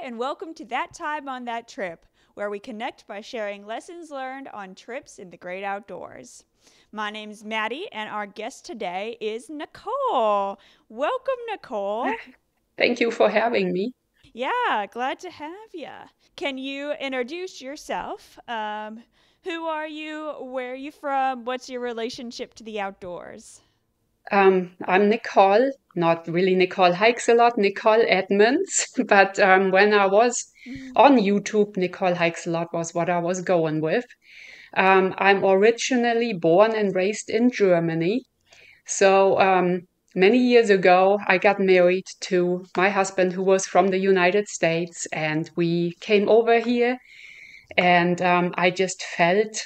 and welcome to That Time on That Trip, where we connect by sharing lessons learned on trips in the great outdoors. My name's Maddie, and our guest today is Nicole. Welcome, Nicole. Thank you for having me. Yeah, glad to have you. Can you introduce yourself? Who are you? Where are you from? What's your relationship to the outdoors? I'm Nicole, not really Nicole Hikes a lot, Nicole Edmonds. But when I was on YouTube, Nicole Hikes a lot was what I was going with. I'm originally born and raised in Germany. So many years ago, I got married to my husband, who was from the United States, and we came over here. And I just felt,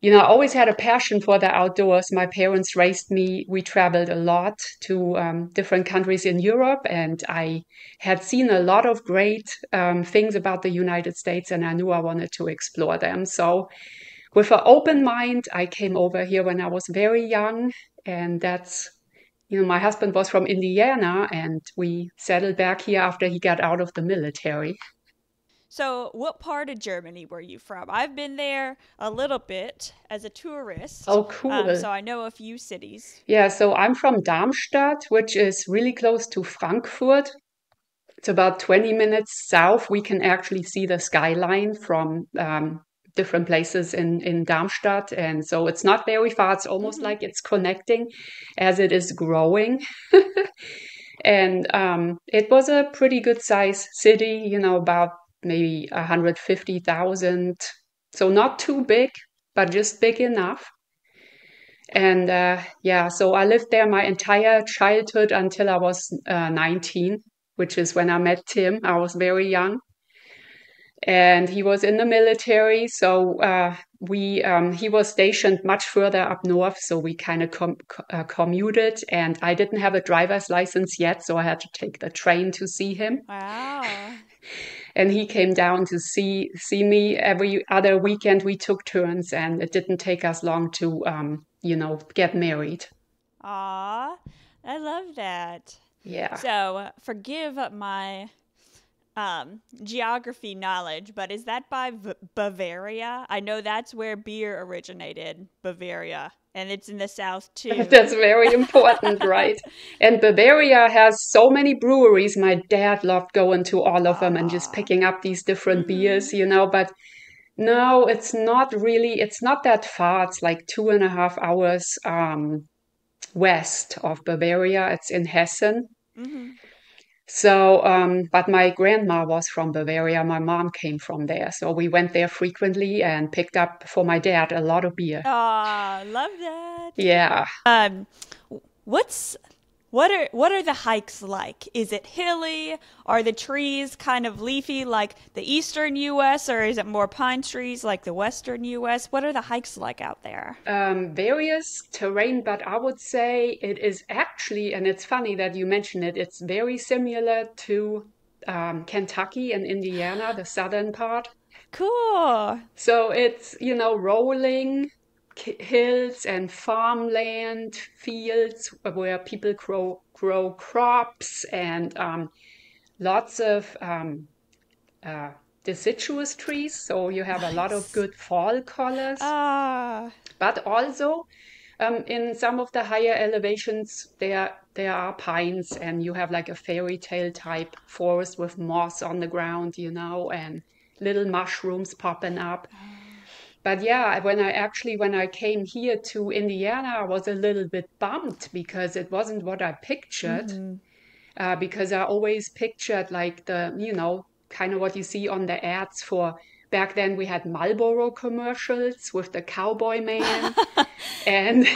I always had a passion for the outdoors. My parents raised me. We traveled a lot to different countries in Europe, and I had seen a lot of great things about the United States, and I knew I wanted to explore them. So, with an open mind, I came over here when I was very young, and my husband was from Indiana, and we settled back here after he got out of the military. So, what part of Germany were you from? I've been there a little bit as a tourist, Oh, cool. so I know a few cities. Yeah, so I'm from Darmstadt, which is really close to Frankfurt. It's about 20 minutes south. We can actually see the skyline from different places in Darmstadt. And so it's not very far. It's almost Hmm. like it's connecting as it is growing. And it was a pretty good size city, about maybe 150,000. So not too big, but just big enough. And yeah, so I lived there my entire childhood until I was 19, which is when I met Tim. I was very young, and he was in the military. So he was stationed much further up north. So we kind of commuted, and I didn't have a driver's license yet, so I had to take the train to see him. Wow. And he came down to see me every other weekend. We took turns, and it didn't take us long to get married. Aw, I love that. Yeah. So, forgive my geography knowledge, but is that by Bavaria? I know that's where beer originated, Bavaria, and it's in the south too. That's very important, right? And Bavaria has so many breweries. My dad loved going to all of them and just Ah. picking up these different Mm-hmm. beers, but no, it's not really, it's not that far. It's like 2.5 hours west of Bavaria. It's in Hessen. Mm-hmm. So, but my grandma was from Bavaria. My mom came from there. So we went there frequently and picked up for my dad a lot of beer. Ah, love that. Yeah. Um, what's what are the hikes like? Is it hilly? Are the trees kind of leafy like the eastern US, or is it more pine trees like the western US? What are the hikes like out there? Various terrain, but I would say it is actually, and it's funny that you mention it, it's very similar to Kentucky and Indiana, the southern part. Cool. So it's, rolling hills and farmland fields where people grow crops and lots of uh, deciduous trees. So you have a lot of Nice. good fall colors. Ah. But also, in some of the higher elevations, there are pines, and you have like a fairy tale type forest with moss on the ground, and little mushrooms popping up. But yeah, when I came here to Indiana, I was a little bit bummed because it wasn't what I pictured. Mm-hmm. Because I always pictured like kind of what you see on the ads for back then we had Marlboro commercials with the cowboy man and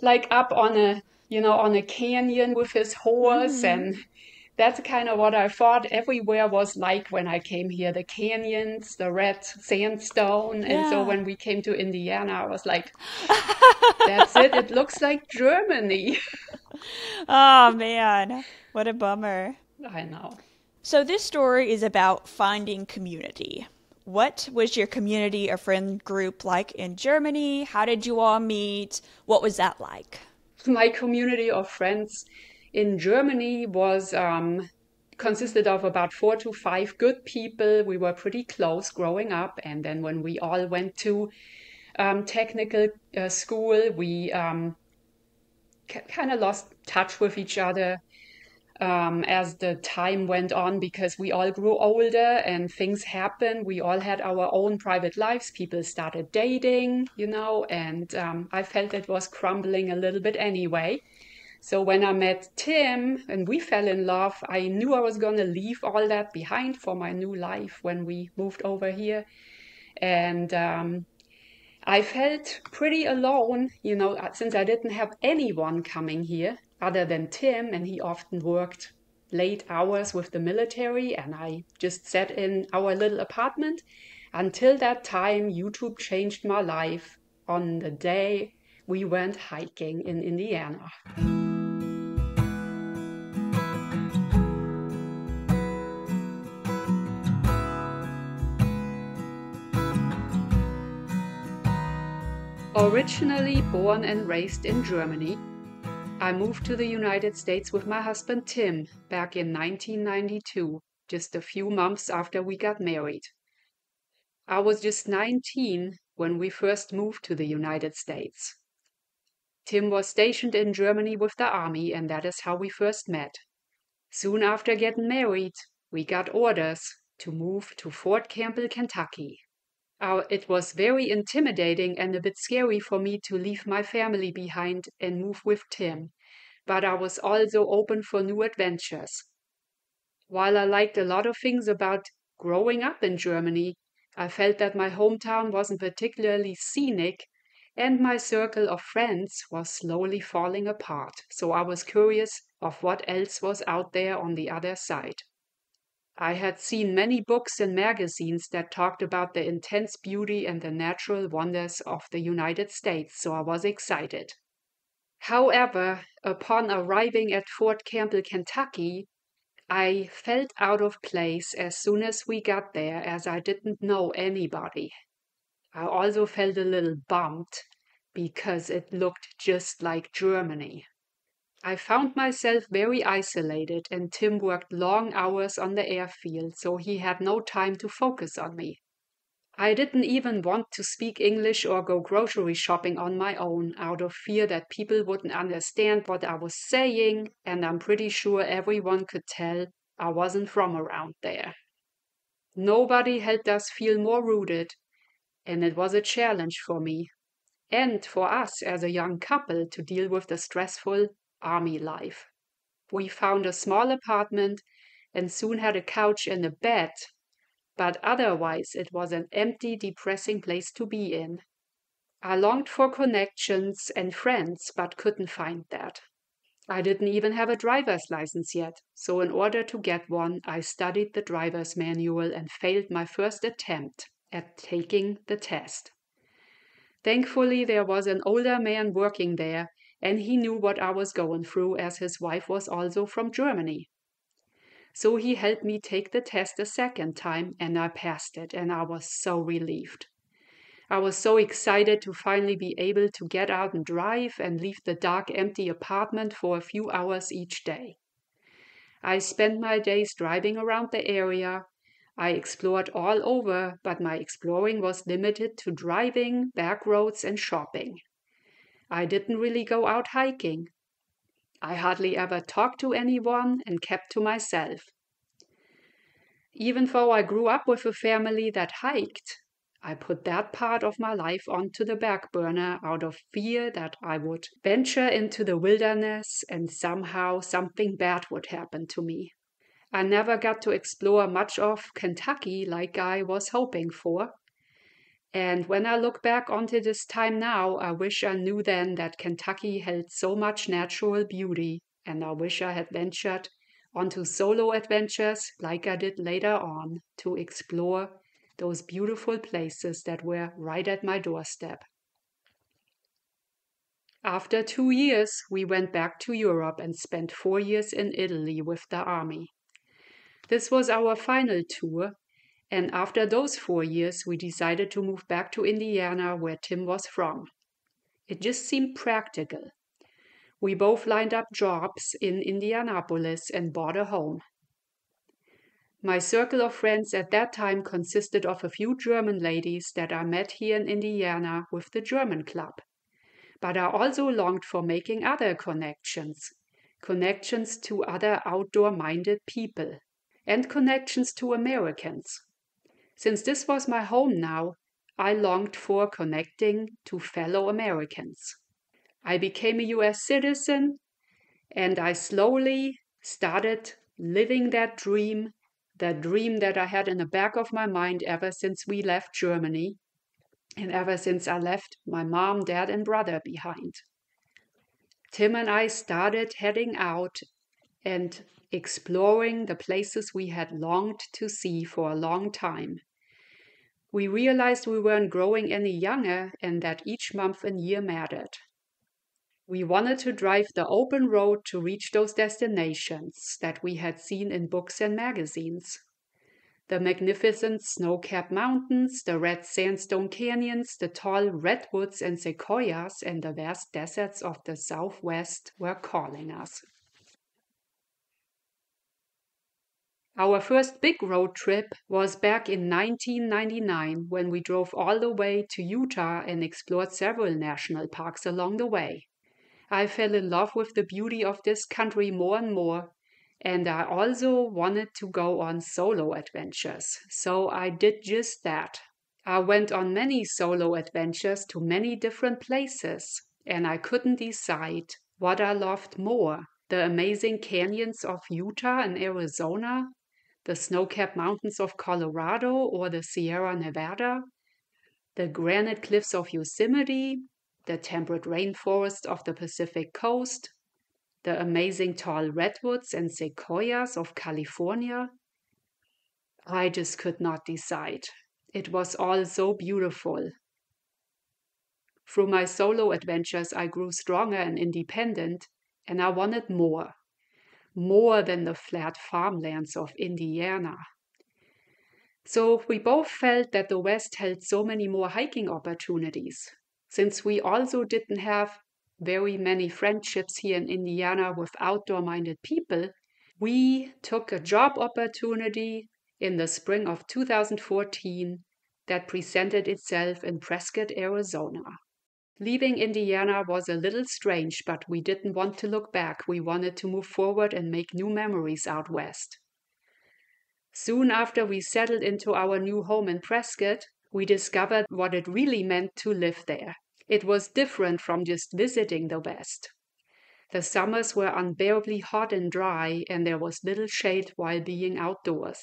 like up on a canyon with his horse. Mm-hmm. And that's kind of what I thought everywhere was like when I came here, the canyons, the red sandstone. And so Yeah. when we came to Indiana, I was like, that's it. It looks like Germany. Oh man, what a bummer. I know. So this story is about finding community. What was your community or friend group like in Germany? How did you all meet? What was that like? My community of friends in Germany was consisted of about 4 to 5 good people. We were pretty close growing up. And then when we all went to technical school, we kind of lost touch with each other as the time went on because we all grew older and things happened. We all had our own private lives. People started dating, and I felt it was crumbling a little bit anyway. So when I met Tim and we fell in love, I knew I was going to leave all that behind for my new life when we moved over here. And I felt pretty alone, since I didn't have anyone coming here other than Tim, and he often worked late hours with the military, and I just sat in our little apartment. Until that time, YouTube changed my life on the day we went hiking in Indiana. Originally born and raised in Germany, I moved to the United States with my husband Tim back in 1992, just a few months after we got married. I was just 19 when we first moved to the United States. Tim was stationed in Germany with the army, and that is how we first met. Soon after getting married, we got orders to move to Fort Campbell, Kentucky. It was very intimidating and a bit scary for me to leave my family behind and move with Tim, but I was also open for new adventures. While I liked a lot of things about growing up in Germany, I felt that my hometown wasn't particularly scenic and my circle of friends was slowly falling apart, so I was curious of what else was out there on the other side. I had seen many books and magazines that talked about the intense beauty and the natural wonders of the United States, so I was excited. However, upon arriving at Fort Campbell, Kentucky, I felt out of place as soon as we got there, as I didn't know anybody. I also felt a little bummed because it looked just like Germany. I found myself very isolated, and Tim worked long hours on the airfield, so he had no time to focus on me. I didn't even want to speak English or go grocery shopping on my own out of fear that people wouldn't understand what I was saying, and I'm pretty sure everyone could tell I wasn't from around there. Nobody helped us feel more rooted, and it was a challenge for me and for us as a young couple to deal with the stressful army life. We found a small apartment and soon had a couch and a bed, but otherwise it was an empty, depressing place to be in. I longed for connections and friends, but couldn't find that. I didn't even have a driver's license yet, so in order to get one, I studied the driver's manual and failed my first attempt at taking the test. Thankfully, there was an older man working there, and he knew what I was going through, as his wife was also from Germany. So he helped me take the test a second time, and I passed it, and I was so relieved. I was so excited to finally be able to get out and drive and leave the dark, empty apartment for a few hours each day. I spent my days driving around the area. I explored all over, but my exploring was limited to driving, back roads, and shopping. I didn't really go out hiking. I hardly ever talked to anyone and kept to myself. Even though I grew up with a family that hiked, I put that part of my life onto the back burner out of fear that I would venture into the wilderness and somehow something bad would happen to me. I never got to explore much of Kentucky like I was hoping for. And when I look back onto this time now, I wish I knew then that Kentucky held so much natural beauty, and I wish I had ventured onto solo adventures like I did later on to explore those beautiful places that were right at my doorstep. After 2 years, we went back to Europe and spent 4 years in Italy with the army. This was our final tour, and after those 4 years, we decided to move back to Indiana, where Tim was from. It just seemed practical. We both lined up jobs in Indianapolis and bought a home. My circle of friends at that time consisted of a few German ladies that I met here in Indiana with the German club. But I also longed for making other connections, connections to other outdoor-minded people, and connections to Americans. Since this was my home now, I longed for connecting to fellow Americans. I became a US citizen, and I slowly started living that dream that I had in the back of my mind ever since we left Germany, and ever since I left my mom, dad, and brother behind. Tim and I started heading out and exploring the places we had longed to see for a long time. We realized we weren't growing any younger and that each month and year mattered. We wanted to drive the open road to reach those destinations that we had seen in books and magazines. The magnificent snow-capped mountains, the red sandstone canyons, the tall redwoods and sequoias, and the vast deserts of the Southwest were calling us. Our first big road trip was back in 1999 when we drove all the way to Utah and explored several national parks along the way. I fell in love with the beauty of this country more and more, and I also wanted to go on solo adventures, so I did just that. I went on many solo adventures to many different places, and I couldn't decide what I loved more, the amazing canyons of Utah and Arizona, the snow-capped mountains of Colorado or the Sierra Nevada, the granite cliffs of Yosemite, the temperate rainforest of the Pacific coast, the amazing tall redwoods and sequoias of California. I just could not decide. It was all so beautiful. Through my solo adventures, I grew stronger and independent, and I wanted more than the flat farmlands of Indiana. So we both felt that the West held so many more hiking opportunities. Since we also didn't have very many friendships here in Indiana with outdoor-minded people, we took a job opportunity in the spring of 2014 that presented itself in Prescott, Arizona. Leaving Indiana was a little strange, but we didn't want to look back. We wanted to move forward and make new memories out west. Soon after we settled into our new home in Prescott, we discovered what it really meant to live there. It was different from just visiting the West. The summers were unbearably hot and dry, and there was little shade while being outdoors.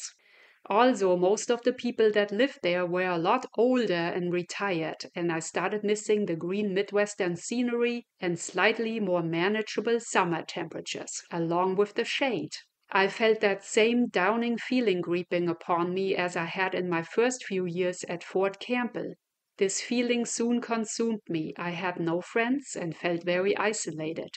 Also, most of the people that lived there were a lot older and retired, and I started missing the green Midwestern scenery and slightly more manageable summer temperatures, along with the shade. I felt that same downing feeling creeping upon me as I had in my first few years at Fort Campbell. This feeling soon consumed me. I had no friends and felt very isolated.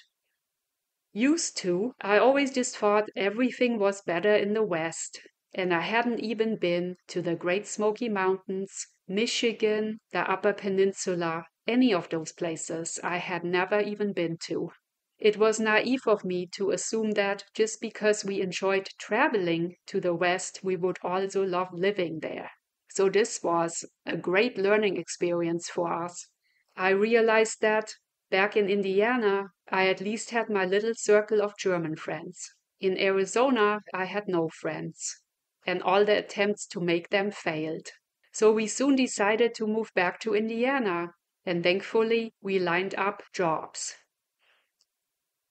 Used to, I always just thought everything was better in the West, and I hadn't even been to the Great Smoky Mountains, Michigan, the Upper Peninsula, any of those places I had never even been to. It was naive of me to assume that just because we enjoyed traveling to the West, we would also love living there. So this was a great learning experience for us. I realized that back in Indiana, I at least had my little circle of German friends. In Arizona, I had no friends, and all the attempts to make them failed. So we soon decided to move back to Indiana, and thankfully, we lined up jobs.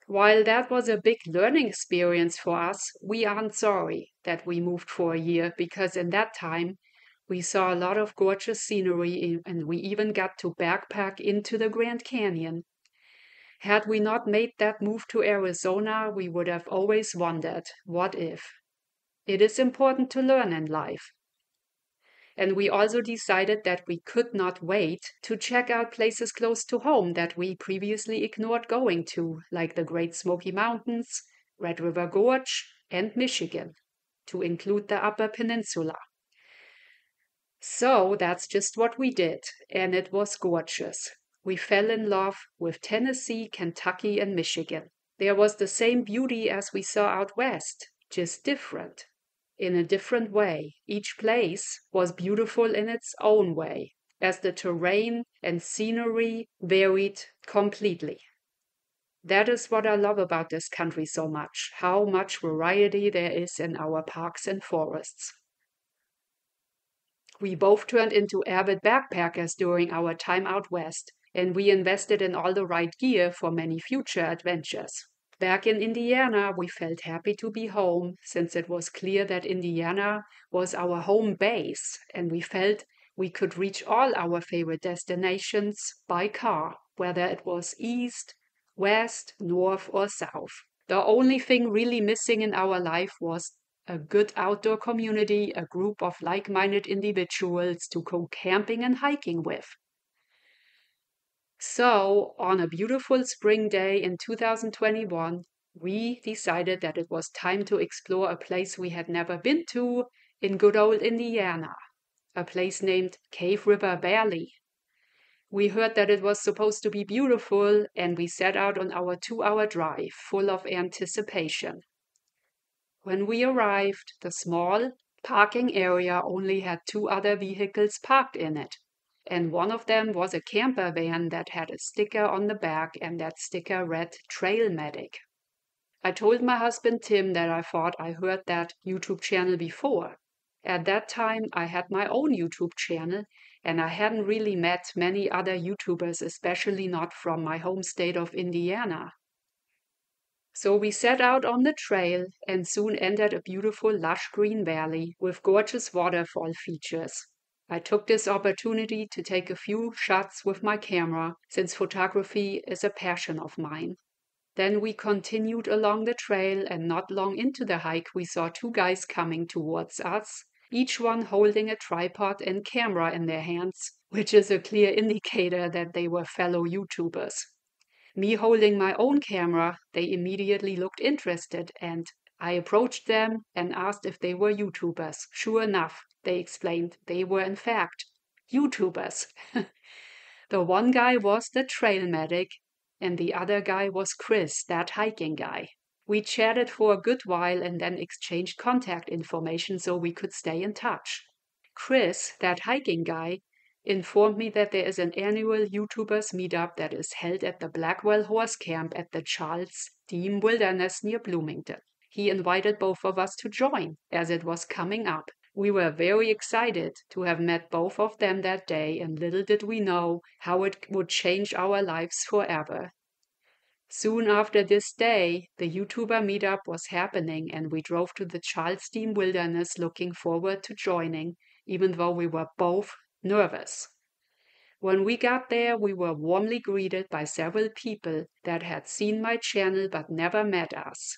While that was a big learning experience for us, we aren't sorry that we moved for a year, because in that time, we saw a lot of gorgeous scenery and we even got to backpack into the Grand Canyon. Had we not made that move to Arizona, we would have always wondered, what if? It is important to learn in life. And we also decided that we could not wait to check out places close to home that we previously ignored going to, like the Great Smoky Mountains, Red River Gorge, and Michigan, to include the Upper Peninsula. So that's just what we did, and it was gorgeous. We fell in love with Tennessee, Kentucky, and Michigan. There was the same beauty as we saw out west, just different. in a different way. Each place was beautiful in its own way, as the terrain and scenery varied completely. That is what I love about this country so much, how much variety there is in our parks and forests. We both turned into avid backpackers during our time out west, and we invested in all the right gear for many future adventures. Back in Indiana, we felt happy to be home since it was clear that Indiana was our home base, and we felt we could reach all our favorite destinations by car, whether it was east, west, north, or south. The only thing really missing in our life was a good outdoor community, a group of like-minded individuals to go camping and hiking with. So, on a beautiful spring day in 2021, we decided that it was time to explore a place we had never been to in good old Indiana, a place named Cave River Valley. We heard that it was supposed to be beautiful, and we set out on our 2-hour drive full of anticipation. When we arrived, the small parking area only had 2 other vehicles parked in it, and one of them was a camper van that had a sticker on the back, and that sticker read Trail Medic. I told my husband Tim that I thought I heard that YouTube channel before. At that time, I had my own YouTube channel, and I hadn't really met many other YouTubers, especially not from my home state of Indiana. So we set out on the trail and soon entered a beautiful lush green valley with gorgeous waterfall features. I took this opportunity to take a few shots with my camera, since photography is a passion of mine. Then we continued along the trail, and not long into the hike we saw 2 guys coming towards us, each one holding a tripod and camera in their hands, which is a clear indicator that they were fellow YouTubers. Me holding my own camera, they immediately looked interested, and I approached them and asked if they were YouTubers. Sure enough, they explained they were in fact YouTubers. The one guy was the trail medic, and the other guy was Chris, that hiking guy. We chatted for a good while and then exchanged contact information so we could stay in touch. Chris, that hiking guy, informed me that there is an annual YouTubers meetup that is held at the Blackwell Horse Camp at the Charles Dean Wilderness near Bloomington. He invited both of us to join, as it was coming up. We were very excited to have met both of them that day, and little did we know how it would change our lives forever. Soon after this day, the YouTuber meetup was happening, and we drove to the Charles Dean Wilderness looking forward to joining, even though we were both nervous. When we got there, we were warmly greeted by several people that had seen my channel but never met us.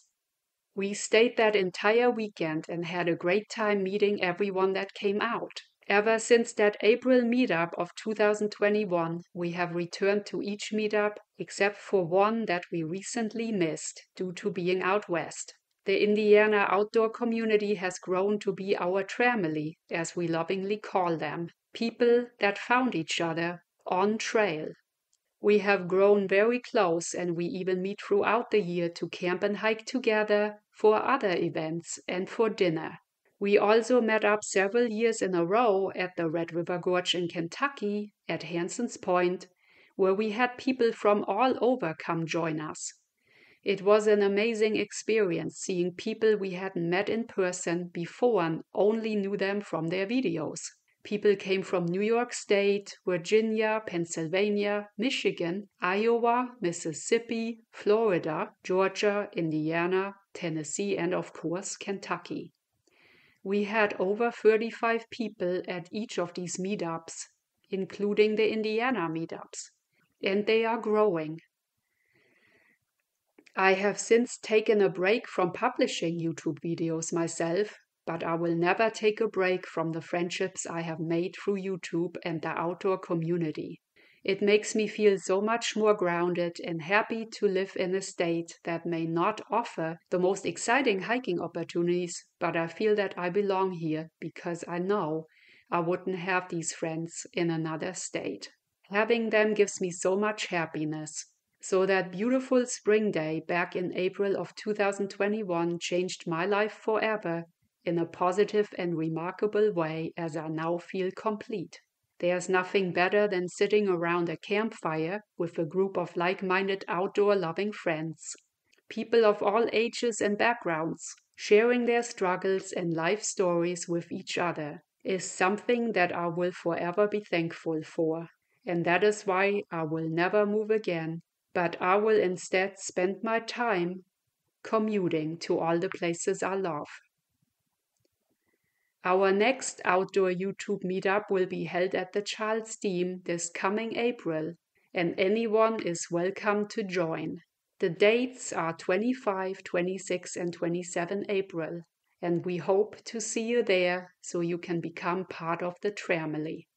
We stayed that entire weekend and had a great time meeting everyone that came out. Ever since that April meetup of 2021, we have returned to each meetup except for one that we recently missed due to being out west. The Indiana outdoor community has grown to be our tramily, as we lovingly call them, people that found each other on trail. We have grown very close, and we even meet throughout the year to camp and hike together, for other events, and for dinner. We also met up several years in a row at the Red River Gorge in Kentucky, at Hanson's Point, where we had people from all over come join us. It was an amazing experience seeing people we hadn't met in person before and only knew them from their videos. People came from New York State, Virginia, Pennsylvania, Michigan, Iowa, Mississippi, Florida, Georgia, Indiana, Tennessee, and of course, Kentucky. We had over 35 people at each of these meetups, including the Indiana meetups, and they are growing. I have since taken a break from publishing YouTube videos myself, but I will never take a break from the friendships I have made through YouTube and the outdoor community. It makes me feel so much more grounded and happy to live in a state that may not offer the most exciting hiking opportunities, but I feel that I belong here because I know I wouldn't have these friends in another state. Having them gives me so much happiness. So that beautiful spring day back in April of 2021 changed my life forever, in a positive and remarkable way as I now feel complete. There's nothing better than sitting around a campfire with a group of like-minded outdoor-loving friends. People of all ages and backgrounds, sharing their struggles and life stories with each other, is something that I will forever be thankful for. And that is why I will never move again, but I will instead spend my time commuting to all the places I love. Our next outdoor YouTube meetup will be held at the Charles Dean this coming April, and anyone is welcome to join. The dates are 25, 26, and 27 April, and we hope to see you there so you can become part of the family.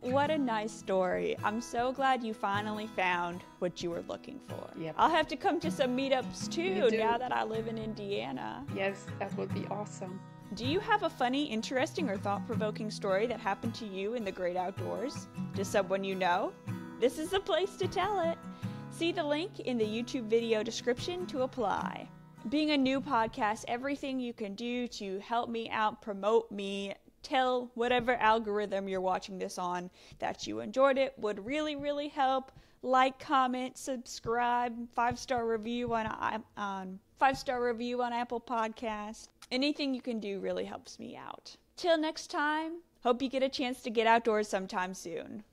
What a nice story. I'm so glad you finally found what you were looking for. Yep. I'll have to come to some meetups too You do. now that I live in Indiana. Yes, that would be awesome. Do you have a funny, interesting, or thought-provoking story that happened to you in the great outdoors? To someone you know? This is the place to tell it. See the link in the YouTube video description to apply. Being a new podcast, everything you can do to help me out, promote me, tell whatever algorithm you're watching this on that you enjoyed it would really, really help. Like, comment, subscribe, 5-star review on 5-star review on Apple Podcasts. Anything you can do really helps me out. Till next time, hope you get a chance to get outdoors sometime soon.